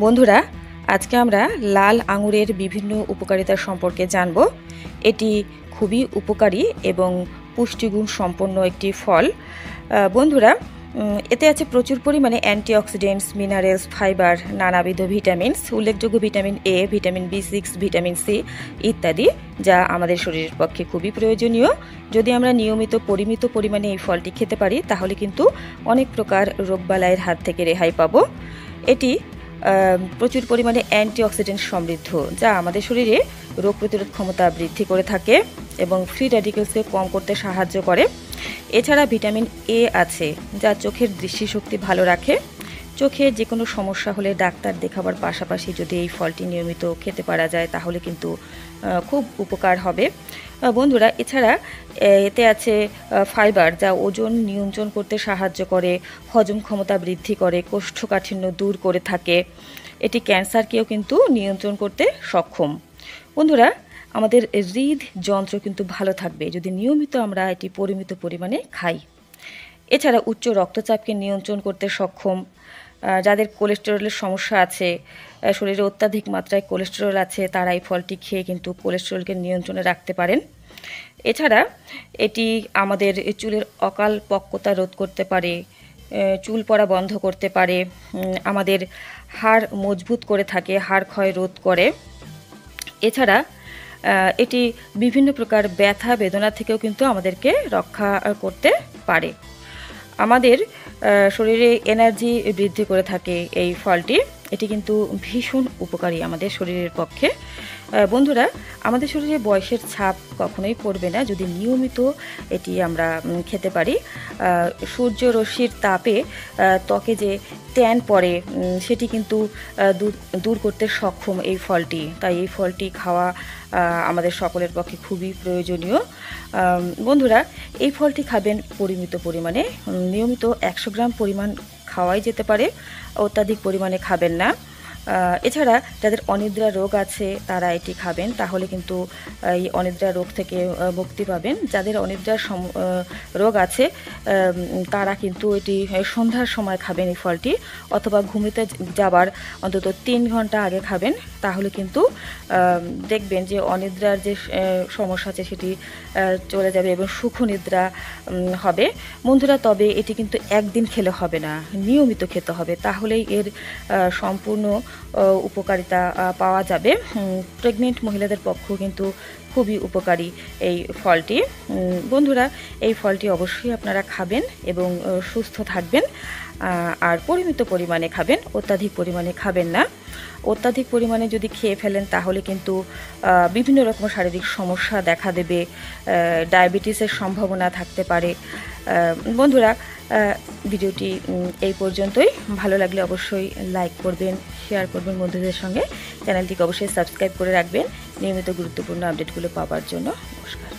বন্ধুরা, আজকে আমরা লাল আঙুরের বিভিন্ন উপকারিতা সম্পর্কে জানব। এটি খুবই উপকারী এবং পুষ্টিগুণ সম্পন্ন একটি ফল। বন্ধুরা, এতে আছে প্রচুর পরিমাণে অ্যান্টিঅক্সিডেন্টস, মিনারেলস, ফাইবার, নানাবিধ ভিটামিনস, উল্লেখযোগ্য vitamin A, vitamin B6, vitamin C ইত্যাদি, যা আমাদের শরীরের পক্ষে খুবই প্রয়োজনীয়। যদি আমরা নিয়মিত পরিমিত পরিমাণে এই ফলটি খেতে পারি তাহলে কিন্তু অনেক প্রকার রোগবালাইয়ের হাত থেকে রেহাই পাবো। এটি প্রচুর পরিমাণে অ্যান্টিঅক্সিডেন্ট সমৃদ্ধ, যা আমাদের শরীরে রোগ প্রতিরোধ ক্ষমতা বৃদ্ধি করে থাকে এবং ফ্রি র্যাডিক্যালসকে কম করতে সাহায্য করে। এছাড়া ভিটামিন এ আছে, যা চোখের দৃষ্টিশক্তি ভালো রাখে। চোখে যে কোনো সমস্যা হলে ডাক্তার দেখাবার পাশাপাশি যদি এই ফলটি নিয়মিত খেতে পারা যায় তাহলে কিন্তু খুব উপকার হবে। বন্ধুরা, এছাড়া এতে আছে ফাইবার, যা ওজন নিয়ন্ত্রণ করতে সাহায্য করে, হজম ক্ষমতা বৃদ্ধি করে, কোষ্ঠকাঠিন্য দূর করে থাকে। এটি ক্যান্সারকেও কিন্তু নিয়ন্ত্রণ করতে সক্ষম। বন্ধুরা, আমাদের হৃদযন্ত্র কিন্তু ভালো থাকবে যদি নিয়মিত আমরা এটি পরিমিত পরিমাণে খাই। এছাড়া উচ্চ রক্তচাপকে নিয়ন্ত্রণ করতে সক্ষম। যাদের কোলেস্টেরলের সমস্যা আছে, শরীরে অত্যাধিক মাত্রায় কোলেস্টেরল আছে, তারা এই ফলটি খেয়ে কিন্তু কোলেস্টেরলকে নিয়ন্ত্রণে রাখতে পারেন। এছাড়া এটি আমাদের চুলের অকাল পক্কতা রোধ করতে পারে, চুল পড়া বন্ধ করতে পারে, আমাদের হাড় মজবুত করে থাকে, হাড় ক্ষয় রোধ করে। এছাড়া এটি বিভিন্ন প্রকার ব্যথা বেদনা থেকেও কিন্তু আমাদেরকে রক্ষা করতে পারে। আমাদের শরীরে এনার্জি বৃদ্ধি করে থাকে এই ফলটি। এটি কিন্তু ভীষণ উপকারী আমাদের শরীরের পক্ষে। বন্ধুরা, আমাদের শরীরে বয়সের ছাপ কখনোই পড়বে না যদি নিয়মিত এটি আমরা খেতে পারি। সূর্যরশ্মির তাপে ত্বকে যে ট্যান পড়ে সেটি কিন্তু দূর করতে সক্ষম এই ফলটি। তাই এই ফলটি খাওয়া আমাদের সকলের পক্ষে খুবই প্রয়োজনীয়। বন্ধুরা, এই ফলটি খাবেন পরিমিত পরিমাণে। নিয়মিত 100 গ্রাম পরিমাণ খাওয়াই যেতে পারে, অত্যাধিক পরিমাণে খাবেন না। এছাড়া যাদের অনিদ্রা রোগ আছে তারা এটি খাবেন, তাহলে কিন্তু এই অনিদ্রা রোগ থেকে মুক্তি পাবেন। যাদের অনিদ্রার রোগ আছে তারা কিন্তু এটি সন্ধ্যার সময় খাবেন এই ফলটি, অথবা ঘুমিতে যাবার অন্তত 3 ঘন্টা আগে খাবেন। তাহলে কিন্তু দেখবেন যে অনিদ্রার যে সমস্যা আছে সেটি চলে যাবে এবং সুখনিদ্রা হবে। বন্ধুরা, তবে এটি কিন্তু একদিন খেলে হবে না, নিয়মিত খেতে হবে, তাহলেই এর সম্পূর্ণ উপকারিতা পাওয়া যাবে। প্রেগনেন্ট মহিলাদের পক্ষেও কিন্তু খুবই উপকারী এই ফলটি। বন্ধুরা, এই ফলটি অবশ্যই আপনারা খাবেন এবং সুস্থ থাকবেন। আর পরিমিত পরিমাণে খাবেন, অত্যাধিক পরিমাণে খাবেন না। অত্যাধিক পরিমাণে যদি খেয়ে ফেলেন তাহলে কিন্তু বিভিন্ন রকম শারীরিক সমস্যা দেখা দেবে, ডায়াবেটিসের সম্ভাবনা থাকতে পারে। বন্ধুরা, ভিডিওটি এই পর্যন্তই। ভালো লাগলে অবশ্যই লাইক করবেন, শেয়ার করবেন বন্ধুদের সঙ্গে। চ্যানেলটিকে অবশ্যই সাবস্ক্রাইব করে রাখবেন নিয়মিত গুরুত্বপূর্ণ আপডেটগুলো পাওয়ার জন্য। নমস্কার।